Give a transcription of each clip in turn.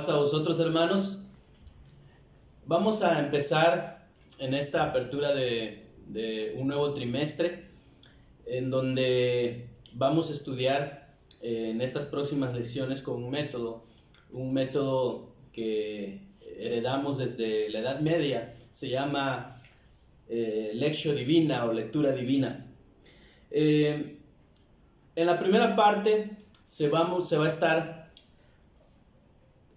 Paz a vosotros, hermanos. Vamos a empezar en esta apertura de un nuevo trimestre en donde vamos a estudiar en estas próximas lecciones con un método que heredamos desde la Edad Media. Se llama Lectio Divina o lectura divina. En la primera parte se va a estar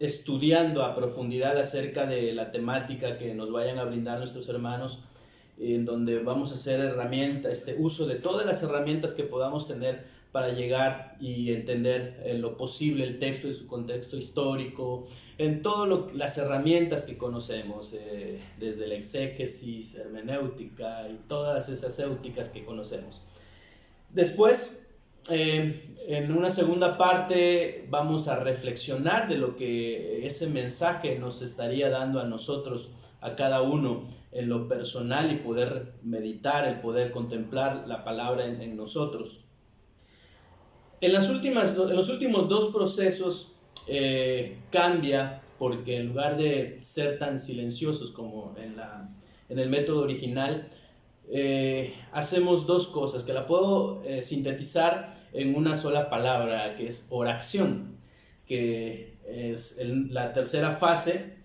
estudiando a profundidad acerca de la temática que nos vayan a brindar nuestros hermanos, en donde vamos a hacer uso de todas las herramientas que podamos tener para llegar y entender en lo posible el texto y su contexto histórico, en todas las herramientas que conocemos, desde la exégesis, hermenéutica y todas esas éuticas que conocemos. Después, en una segunda parte vamos a reflexionar de lo que ese mensaje nos estaría dando a nosotros, a cada uno en lo personal, y poder meditar, el poder contemplar la palabra en nosotros. En los últimos dos procesos cambia, porque en lugar de ser tan silenciosos como en el método original, hacemos dos cosas que la puedo sintetizar en una sola palabra, que es oración, que es la tercera fase.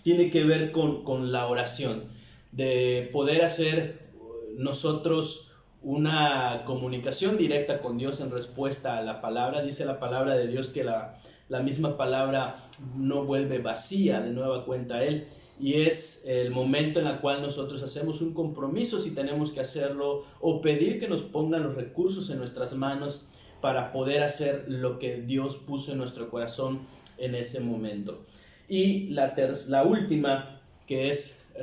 Tiene que ver con la oración, de poder hacer nosotros una comunicación directa con Dios en respuesta a la palabra. Dice la palabra de Dios que la misma palabra no vuelve vacía de nueva cuenta a Él. Y es el momento en el cual nosotros hacemos un compromiso, si tenemos que hacerlo, o pedir que nos pongan los recursos en nuestras manos para poder hacer lo que Dios puso en nuestro corazón en ese momento. Y la última, que es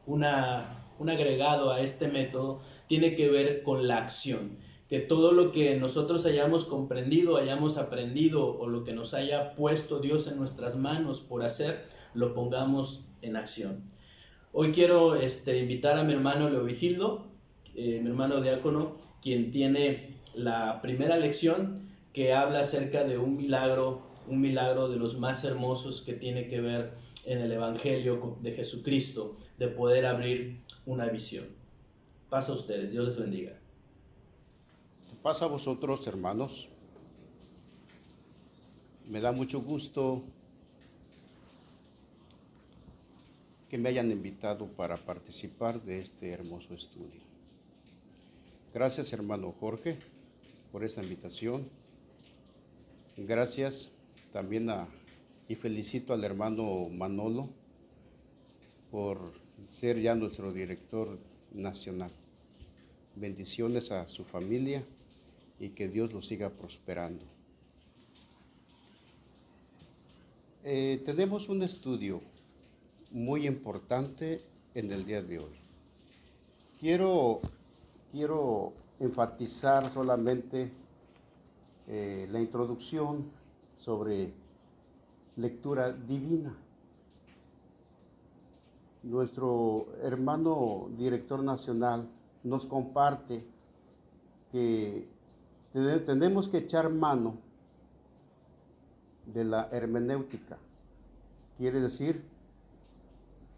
un agregado a este método, tiene que ver con la acción. Que todo lo que nosotros hayamos comprendido, hayamos aprendido, o lo que nos haya puesto Dios en nuestras manos por hacer, lo pongamos en acción. Hoy quiero invitar a mi hermano Leovigildo, mi hermano diácono, quien tiene la primera lección, que habla acerca de un milagro de los más hermosos que tiene que ver en el Evangelio de Jesucristo, de poder abrir una visión. Pasa a ustedes, Dios les bendiga. Pasa a vosotros, hermanos. Me da mucho gusto que me hayan invitado para participar de este hermoso estudio. Gracias, hermano Jorge, por esta invitación. Gracias también y felicito al hermano Manolo por ser ya nuestro director nacional. Bendiciones a su familia y que Dios lo siga prosperando. Tenemos un estudio muy importante en el día de hoy. Quiero enfatizar solamente la introducción sobre lectura divina. Nuestro hermano director nacional nos comparte que tenemos que echar mano de la hermenéutica, quiere decir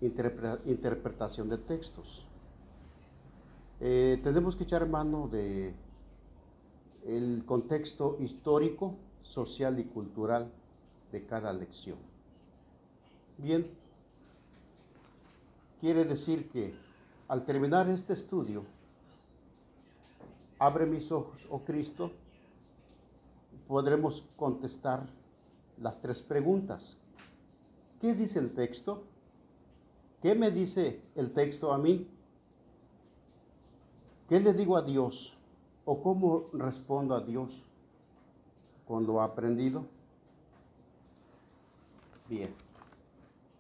interpretación de textos. Tenemos que echar mano de el contexto histórico, social y cultural de cada lección. Bien, quiere decir que al terminar este estudio, abre mis ojos, oh Cristo, podremos contestar las tres preguntas. ¿Qué dice el texto? ¿Qué me dice el texto a mí? ¿Qué le digo a Dios? ¿O cómo respondo a Dios con lo aprendido? Bien,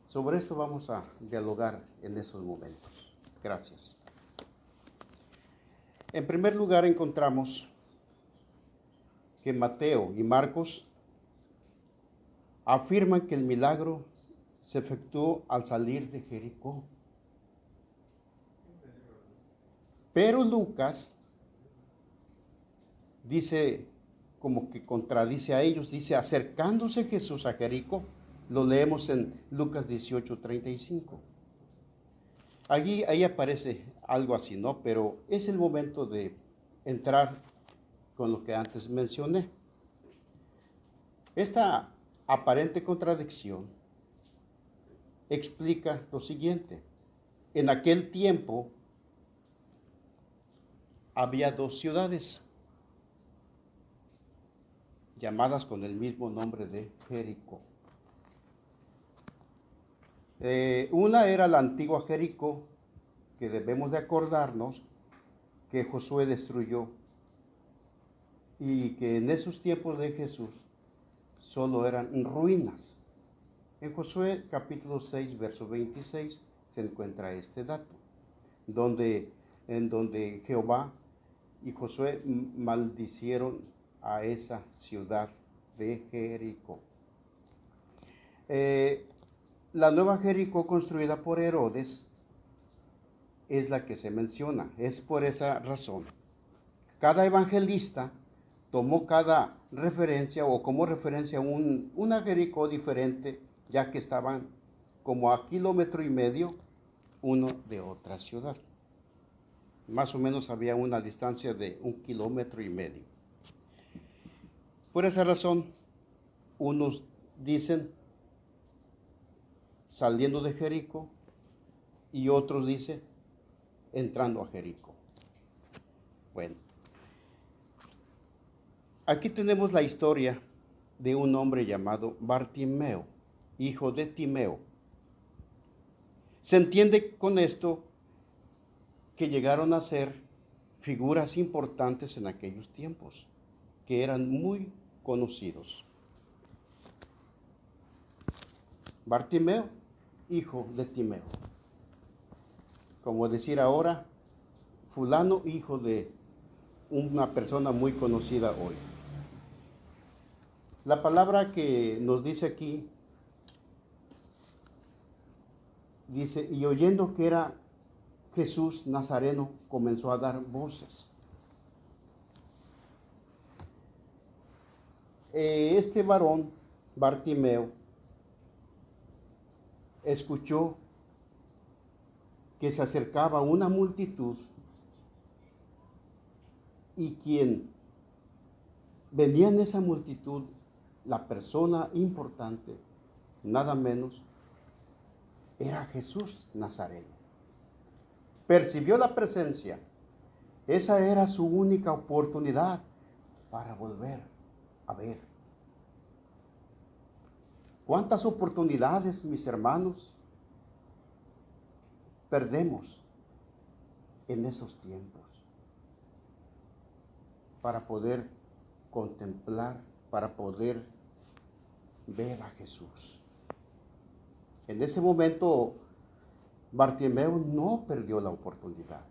sobre esto vamos a dialogar en estos momentos. Gracias. En primer lugar, encontramos que Mateo y Marcos afirman que el milagro se efectuó al salir de Jericó. Pero Lucas dice, como que contradice a ellos, dice, acercándose Jesús a Jericó, Lo leemos en Lucas 18:35. Ahí aparece algo así, ¿no? Pero es el momento de entrar con lo que antes mencioné. Esta aparente contradicción explica lo siguiente. En aquel tiempo había dos ciudades llamadas con el mismo nombre de Jericó. Una era la antigua Jericó, que debemos de acordarnos que Josué destruyó y que en esos tiempos de Jesús solo eran ruinas. En Josué capítulo 6, verso 26 se encuentra este dato, en donde Jehová y Josué maldicieron a esa ciudad de Jericó. La nueva Jericó construida por Herodes es la que se menciona. Es por esa razón. Cada evangelista tomó cada referencia o como referencia una Jericó diferente, ya que estaban como a 1,5 kilómetros uno de otra ciudad. Más o menos había una distancia de 1,5 kilómetros. Por esa razón, unos dicen saliendo de Jericó y otros dicen entrando a Jericó. Bueno, aquí tenemos la historia de un hombre llamado Bartimeo, hijo de Timeo. Se entiende con esto que llegaron a ser figuras importantes en aquellos tiempos, que eran muy conocidos. Bartimeo, hijo de Timeo. Como decir ahora, fulano, hijo de una persona muy conocida hoy. La palabra que nos dice aquí, dice, y oyendo que era Jesús Nazareno, comenzó a dar voces. Este varón, Bartimeo, escuchó que se acercaba una multitud y quien venía en esa multitud, la persona importante, nada menos, era Jesús Nazareno. Percibió la presencia. Esa era su única oportunidad para volver a ver. ¿Cuántas oportunidades, mis hermanos, perdemos en esos tiempos para poder contemplar, para poder ver a Jesús? En ese momento, Bartimeo no perdió la oportunidad.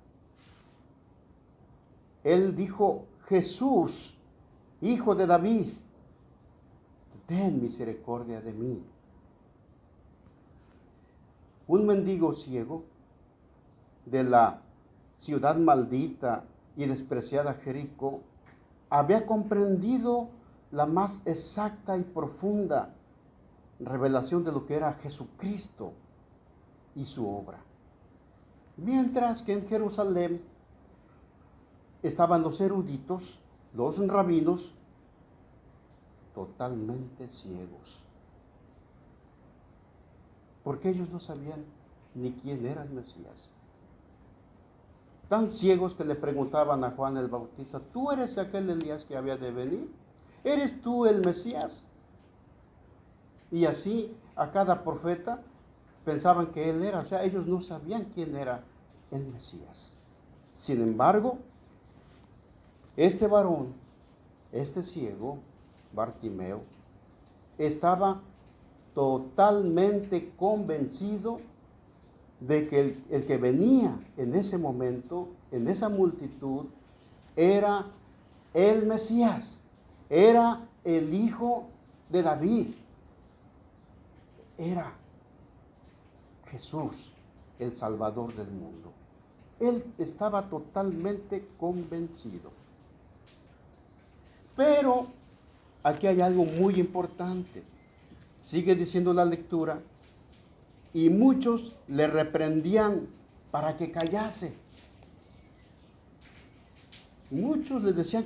Él dijo, Jesús, hijo de David, ten misericordia de mí. Un mendigo ciego de la ciudad maldita y despreciada Jericó había comprendido la más exacta y profunda revelación de lo que era Jesucristo y su obra. Mientras que en Jerusalén estaban los eruditos, los rabinos, totalmente ciegos, porque ellos no sabían ni quién era el Mesías. Tan ciegos que le preguntaban a Juan el Bautista, ¿tú eres aquel Elías que había de venir? ¿Eres tú el Mesías? Y así a cada profeta pensaban que él era, o sea, ellos no sabían quién era el Mesías. Sin embargo, este varón, este ciego, Bartimeo, estaba totalmente convencido de que el que venía en ese momento, en esa multitud, era el Mesías, era el Hijo de David, era Jesús, el Salvador del mundo. Él estaba totalmente convencido. Pero aquí hay algo muy importante. Sigue diciendo la lectura, y muchos le reprendían para que callase. Muchos le decían,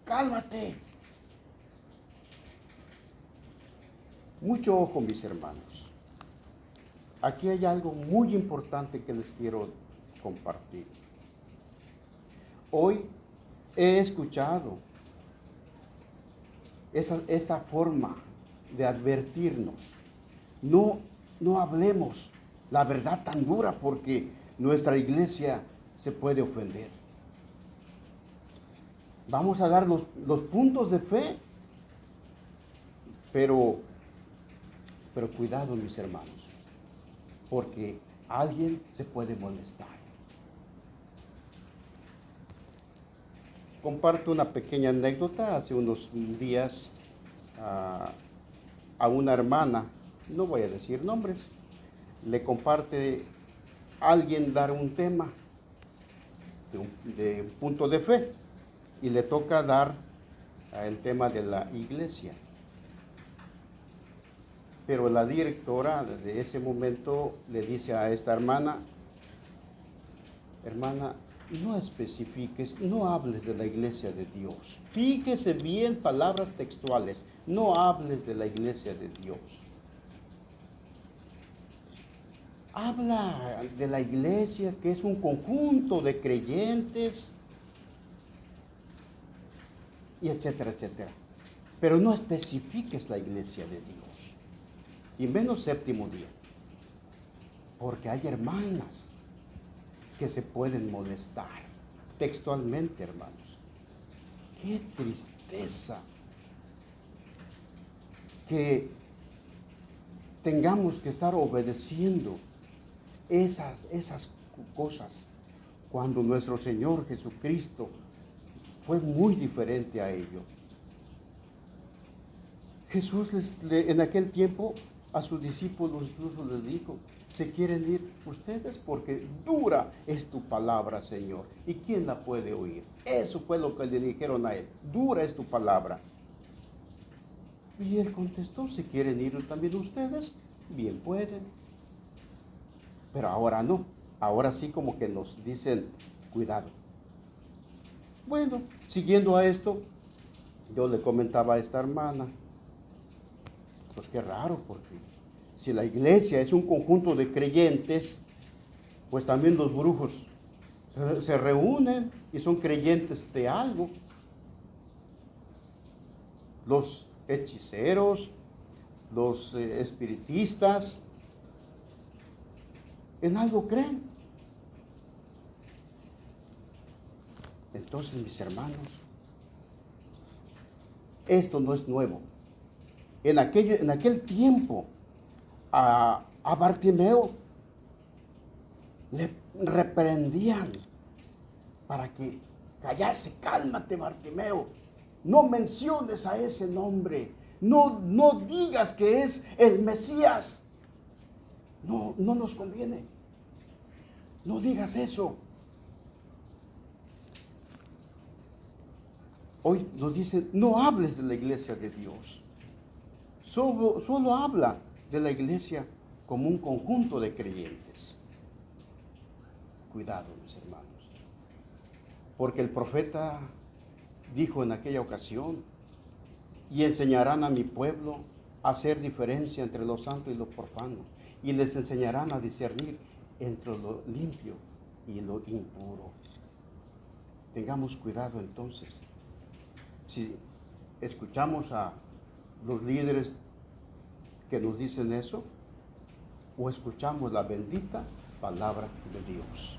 cálmate. Mucho ojo, mis hermanos. Aquí hay algo muy importante que les quiero compartir. Hoy he escuchado esta forma de advertirnos. No hablemos la verdad tan dura porque nuestra iglesia se puede ofender. Vamos a dar los puntos de fe, pero cuidado, mis hermanos, porque alguien se puede molestar. Comparto una pequeña anécdota. Hace unos días a una hermana, no voy a decir nombres, le comparte a alguien dar un tema de un punto de fe y le toca dar el tema de la iglesia. Pero la directora desde ese momento le dice a esta hermana, no especifiques, no hables de la iglesia de Dios. Fíjese bien palabras textuales, no hables de la iglesia de Dios. Habla de la iglesia, que es un conjunto de creyentes, y etcétera, etcétera. Pero no especifiques la iglesia de Dios, y menos séptimo día, porque hay hermanas que se pueden molestar textualmente, hermanos. Qué tristeza que tengamos que estar obedeciendo esas cosas cuando nuestro Señor Jesucristo fue muy diferente a ello. Jesús en aquel tiempo a sus discípulos incluso les dijo, ¿se quieren ir ustedes? Porque dura es tu palabra, Señor. ¿Y quién la puede oír? Eso fue lo que le dijeron a él. Dura es tu palabra. Y él contestó, ¿se quieren ir también ustedes? Bien pueden. Pero ahora no. Ahora sí como que nos dicen, cuidado. Bueno, siguiendo a esto, yo le comentaba a esta hermana, pues qué raro, porque si la iglesia es un conjunto de creyentes, pues también los brujos se reúnen y son creyentes de algo. Los hechiceros, los espiritistas, en algo creen. Entonces, mis hermanos, esto no es nuevo. En aquel tiempo, a Bartimeo le reprendían para que callase. Cálmate, Bartimeo, no menciones a ese nombre, no digas que es el Mesías, no nos conviene, no digas eso. Hoy nos dicen, no hables de la iglesia de Dios, solo habla de la iglesia como un conjunto de creyentes. Cuidado, mis hermanos, porque el profeta dijo en aquella ocasión, y enseñarán a mi pueblo a hacer diferencia entre lo santo y lo profano, y les enseñarán a discernir entre lo limpio y lo impuro. Tengamos cuidado entonces, si escuchamos a los líderes que nos dicen eso, o escuchamos la bendita palabra de Dios.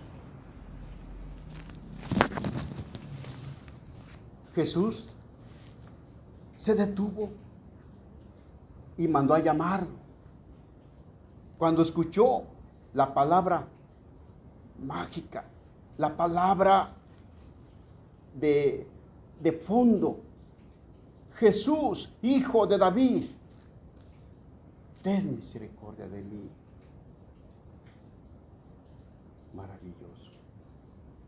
Jesús se detuvo y mandó a llamarlo. Cuando escuchó la palabra mágica, la palabra de fondo, Jesús, hijo de David, ten misericordia de mí. Maravilloso.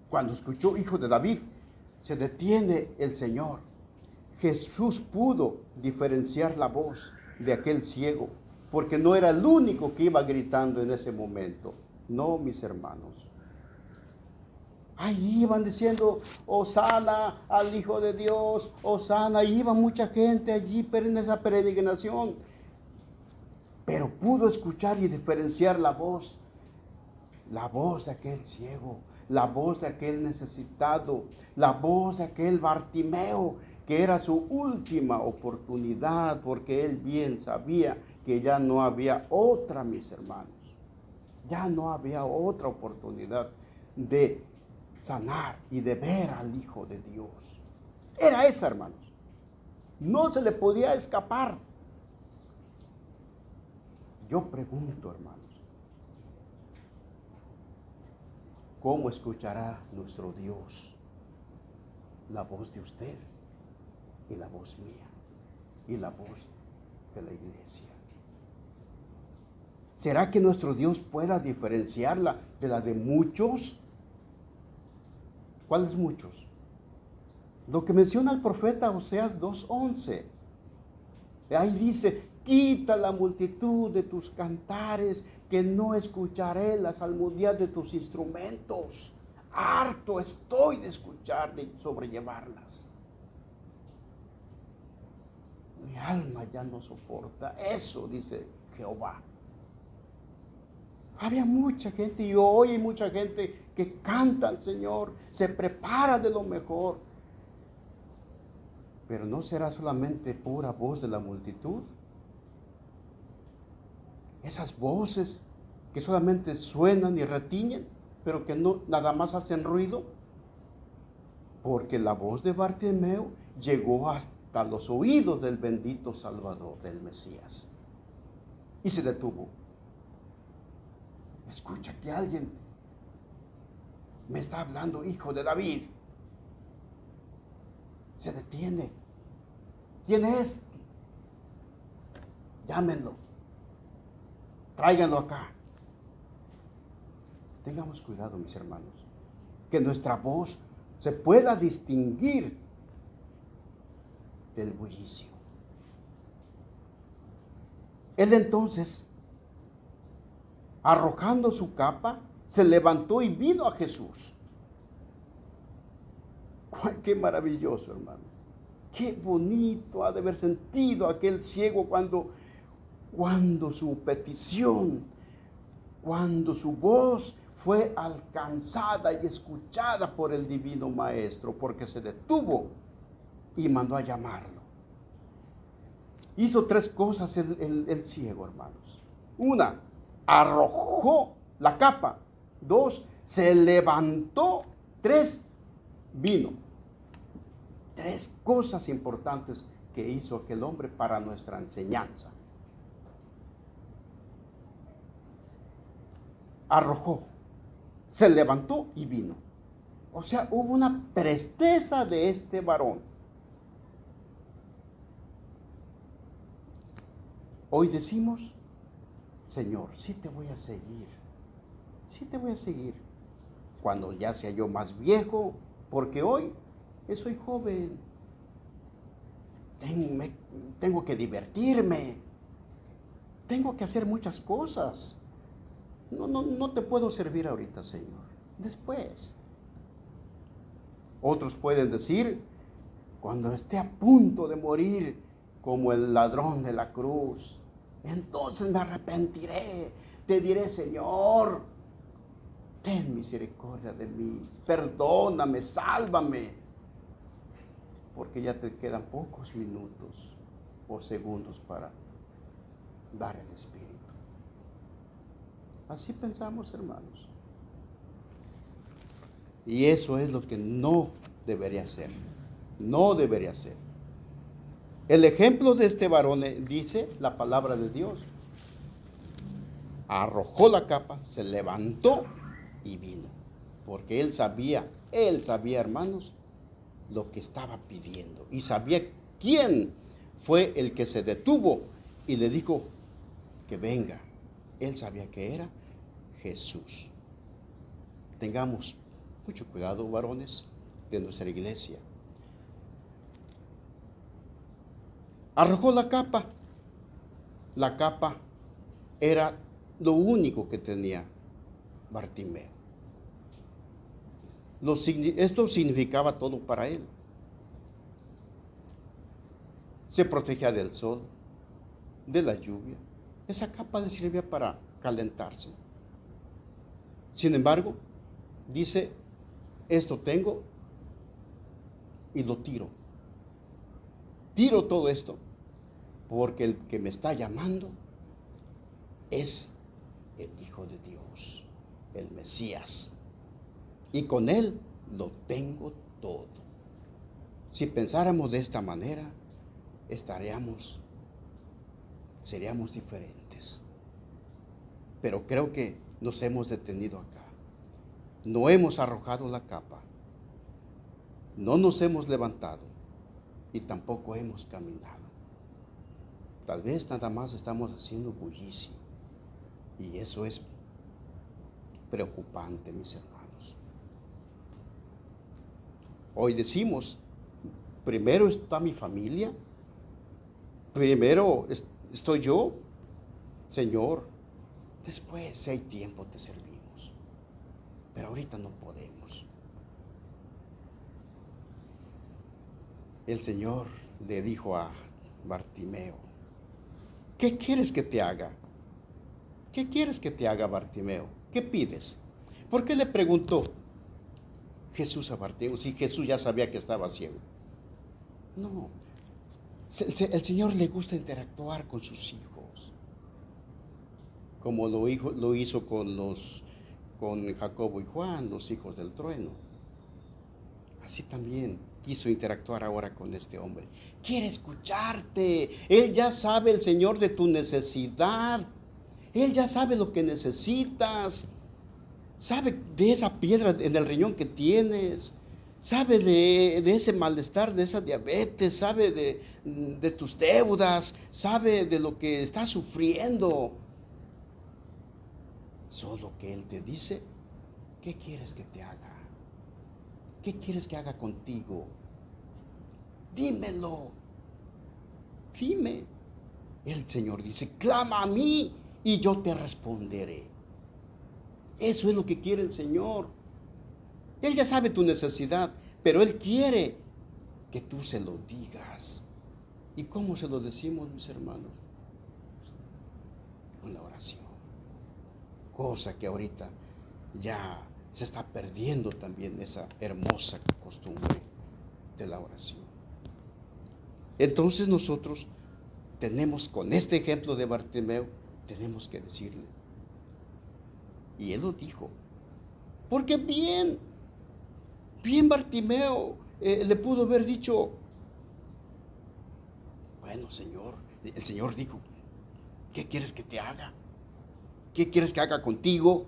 Cuando escuchó hijo de David, se detiene el Señor. Jesús pudo diferenciar la voz de aquel ciego, porque no era el único que iba gritando en ese momento. No, mis hermanos. Ahí iban diciendo, Hosana al Hijo de Dios, Hosana. Y iba mucha gente allí en esa peregrinación. Pero pudo escuchar y diferenciar la voz de aquel ciego, la voz de aquel necesitado, la voz de aquel Bartimeo, que era su última oportunidad, porque él bien sabía que ya no había otra, mis hermanos. Ya no había otra oportunidad de sanar y de ver al Hijo de Dios. Era esa, hermanos. No se le podía escapar. Yo pregunto, hermanos, ¿cómo escuchará nuestro Dios la voz de usted y la voz mía y la voz de la iglesia? ¿Será que nuestro Dios pueda diferenciarla de la de muchos? ¿Cuáles muchos? Lo que menciona el profeta Oseas 2:11. Ahí dice, quita la multitud de tus cantares, que no escucharé la salmodias de tus instrumentos. Harto estoy de escuchar, de sobrellevarlas. Mi alma ya no soporta eso, dice Jehová. Había mucha gente y hoy hay mucha gente que canta al Señor, se prepara de lo mejor. Pero no será solamente pura voz de la multitud. Esas voces que solamente suenan y retiñen, pero que no nada más hacen ruido. Porque la voz de Bartimeo llegó hasta los oídos del bendito Salvador, del Mesías. Y se detuvo. Escucha que alguien me está hablando, Hijo de David. Se detiene. ¿Quién es? Llámenlo. Tráiganlo acá. Tengamos cuidado, mis hermanos, que nuestra voz se pueda distinguir del bullicio. Él entonces, arrojando su capa, se levantó y vino a Jesús. ¡Qué maravilloso, hermanos! ¡Qué bonito ha de haber sentido aquel ciego cuando su petición, cuando su voz fue alcanzada y escuchada por el divino Maestro, porque se detuvo y mandó a llamarlo. Hizo tres cosas el ciego, hermanos. Una, arrojó la capa. Dos, se levantó. Tres, vino. Tres cosas importantes que hizo aquel hombre para nuestra enseñanza. Arrojó, se levantó y vino. O sea, hubo una presteza de este varón. Hoy decimos, Señor, sí te voy a seguir. Sí te voy a seguir. Cuando ya sea yo más viejo, porque hoy soy joven. Tengo que divertirme. Tengo que hacer muchas cosas. No te puedo servir ahorita, Señor. Después. Otros pueden decir, cuando esté a punto de morir, como el ladrón de la cruz, entonces me arrepentiré. Te diré, Señor, ten misericordia de mí. Perdóname, sálvame. Porque ya te quedan pocos minutos o segundos para dar el Espíritu. Así pensamos, hermanos. Y eso es lo que no debería ser. No debería ser. El ejemplo de este varón dice la palabra de Dios. Arrojó la capa, se levantó y vino. Porque él sabía, hermanos, lo que estaba pidiendo. Y sabía quién fue el que se detuvo y le dijo que venga. Él sabía que era Jesús. Tengamos mucho cuidado, varones de nuestra iglesia. Arrojó la capa La capa era lo único que tenía Bartimeo. Esto significaba todo para él. Se protegía del sol, de la lluvia. Esa capa le servía para calentarse. Sin embargo, dice, esto tengo y lo tiro. Tiro todo esto porque el que me está llamando es el Hijo de Dios, el Mesías. Y con él lo tengo todo. Si pensáramos de esta manera, seríamos diferentes. Pero creo que nos hemos detenido acá. No hemos arrojado la capa, no nos hemos levantado y tampoco hemos caminado. Tal vez nada más estamos haciendo bullicio, y eso es preocupante, mis hermanos. Hoy decimos, primero está mi familia, primero estoy yo, Señor, después, si hay tiempo, te servimos. Pero ahorita no podemos. El Señor le dijo a Bartimeo, ¿qué quieres que te haga? ¿Qué quieres que te haga, Bartimeo? ¿Qué pides? ¿Por qué le preguntó Jesús a Bartimeo si Jesús ya sabía que estaba ciego? No, el Señor le gusta interactuar con sus hijos, como lo hizo con Jacobo y Juan, los hijos del trueno. Así también quiso interactuar ahora con este hombre. Quiere escucharte. Él ya sabe, el Señor, de tu necesidad. Él ya sabe lo que necesitas. Sabe de esa piedra en el riñón que tienes. Sabe de ese malestar, de esa diabetes. Sabe de tus deudas. Sabe de lo que estás sufriendo. Solo que Él te dice, ¿qué quieres que te haga? ¿Qué quieres que haga contigo? Dímelo. Dime. El Señor dice, clama a mí y yo te responderé. Eso es lo que quiere el Señor. Él ya sabe tu necesidad, pero Él quiere que tú se lo digas. ¿Y cómo se lo decimos, mis hermanos? Con la oración. Cosa que ahorita ya se está perdiendo también, esa hermosa costumbre de la oración. Entonces nosotros tenemos, con este ejemplo de Bartimeo, tenemos que decirle. Y él lo dijo. Porque bien Bartimeo le pudo haber dicho, bueno, Señor, el Señor dijo, ¿qué quieres que te haga? ¿Qué quieres que haga contigo?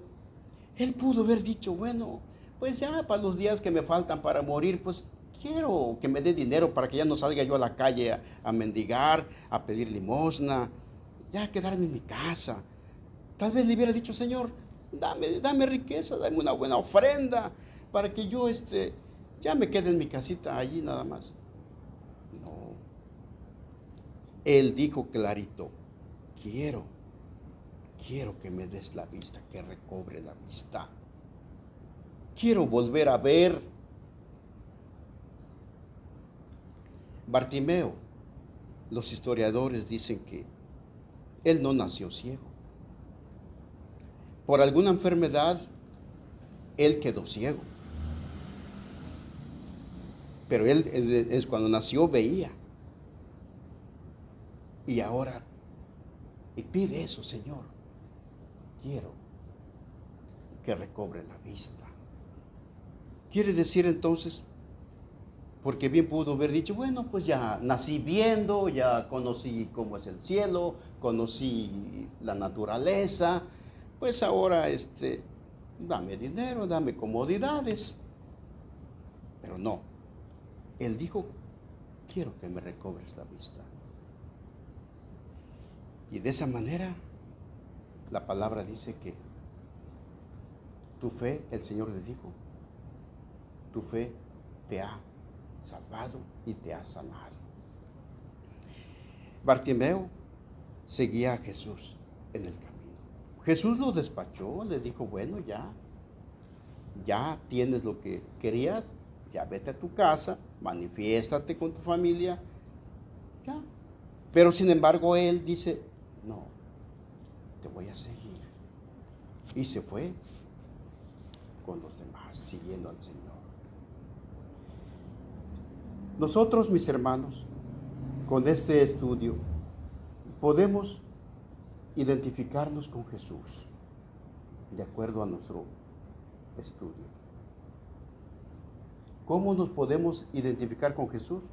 Él pudo haber dicho, bueno, pues ya para los días que me faltan para morir, pues quiero que me dé dinero para que ya no salga yo a la calle a mendigar, a pedir limosna, ya quedarme en mi casa. Tal vez le hubiera dicho, Señor, dame riqueza, dame una buena ofrenda para que yo ya me quede en mi casita allí nada más. No. Él dijo clarito, quiero que me des la vista, que recobre la vista. Quiero volver a ver. Bartimeo, los historiadores dicen que él no nació ciego. Por alguna enfermedad, él quedó ciego. Pero él cuando nació veía. Y ahora, y pide eso, Señor. Quiero que recobre la vista. Quiere decir entonces, porque bien pudo haber dicho, bueno, pues ya nací viendo, ya conocí cómo es el cielo, conocí la naturaleza, pues ahora dame dinero, dame comodidades. Pero no, él dijo, quiero que me recobres la vista. Y de esa manera, la palabra dice que tu fe, el Señor le dijo, tu fe te ha salvado y te ha sanado. Bartimeo seguía a Jesús en el camino. Jesús lo despachó, le dijo, bueno, ya tienes lo que querías, ya vete a tu casa, manifiéstate con tu familia, ya. Pero sin embargo él dice, no, te voy a seguir. Y se fue con los demás, siguiendo al Señor. Nosotros, mis hermanos, con este estudio, podemos identificarnos con Jesús, de acuerdo a nuestro estudio. ¿Cómo nos podemos identificar con Jesús?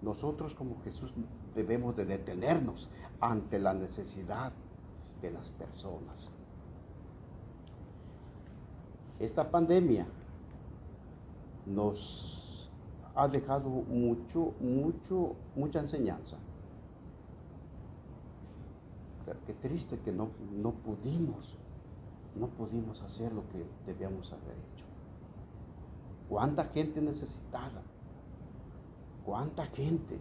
Nosotros como Jesús debemos de detenernos ante la necesidad de las personas. Esta pandemia nos ha dejado mucha enseñanza. Pero qué triste que no pudimos hacer lo que debíamos haber hecho. ¿Cuánta gente necesitada? ¿Cuánta gente?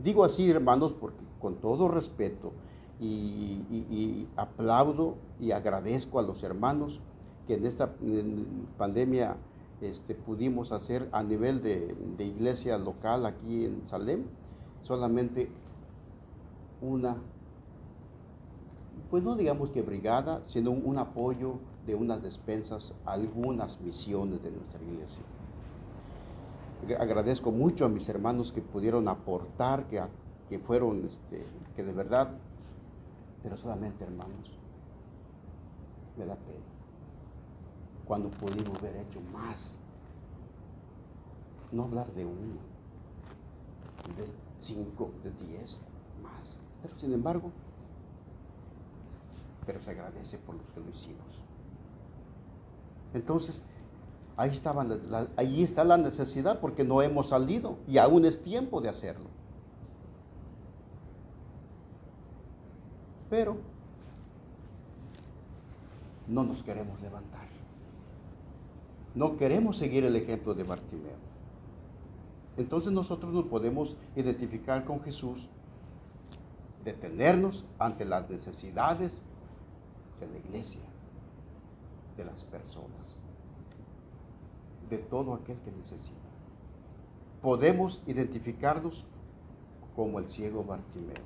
Digo así, hermanos, porque con todo respeto y aplaudo y agradezco a los hermanos que en esta pandemia pudimos hacer a nivel de iglesia local aquí en Salem, solamente una, pues no digamos que brigada, sino un apoyo de unas despensas a algunas misiones de nuestra iglesia. Agradezco mucho a mis hermanos que pudieron aportar, que fueron, que de verdad, pero solamente, hermanos, me da pena cuando pudimos haber hecho más. No hablar de 1, de 5, de 10, más. Pero sin embargo, se agradece por los que lo hicimos. Entonces, ahí está la necesidad, porque no hemos salido y aún es tiempo de hacerlo. Pero no nos queremos levantar. No queremos seguir el ejemplo de Bartimeo. Entonces nosotros nos podemos identificar con Jesús, detenernos ante las necesidades de la iglesia, de las personas, de todo aquel que necesita. Podemos identificarnos como el ciego Bartimeo.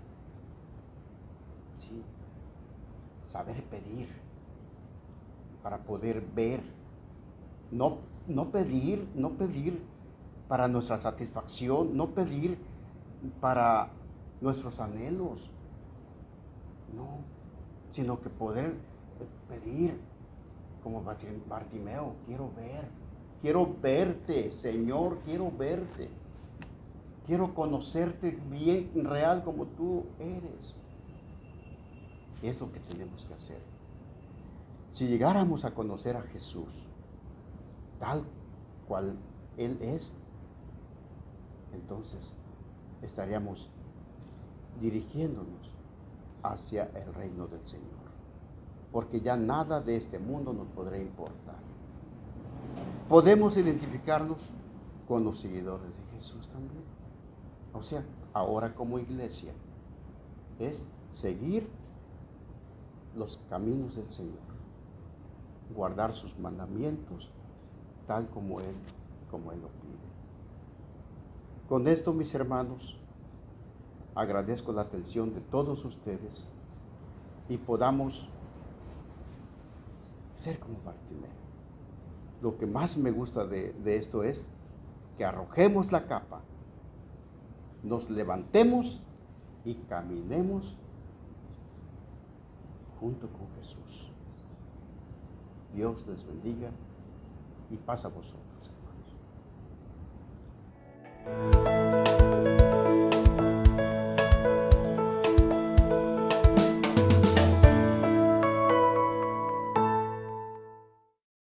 Sí, saber pedir para poder ver. No pedir para nuestra satisfacción, no pedir para nuestros anhelos, no, sino que poder pedir como Bartimeo, quiero verte, Señor, quiero verte, quiero conocerte bien, real como tú eres. Es lo que tenemos que hacer. Si llegáramos a conocer a Jesús tal cual Él es, entonces estaríamos dirigiéndonos hacia el reino del Señor, porque ya nada de este mundo nos podrá importar. Podemos identificarnos con los seguidores de Jesús también. O sea, ahora como iglesia es seguir los caminos del Señor, guardar sus mandamientos tal como Él lo pide. Con esto, mis hermanos, agradezco la atención de todos ustedes y podamos ser como Bartimeo. Lo que más me gusta de esto es que arrojemos la capa, nos levantemos y caminemos junto con Jesús. Dios les bendiga y paz a vosotros.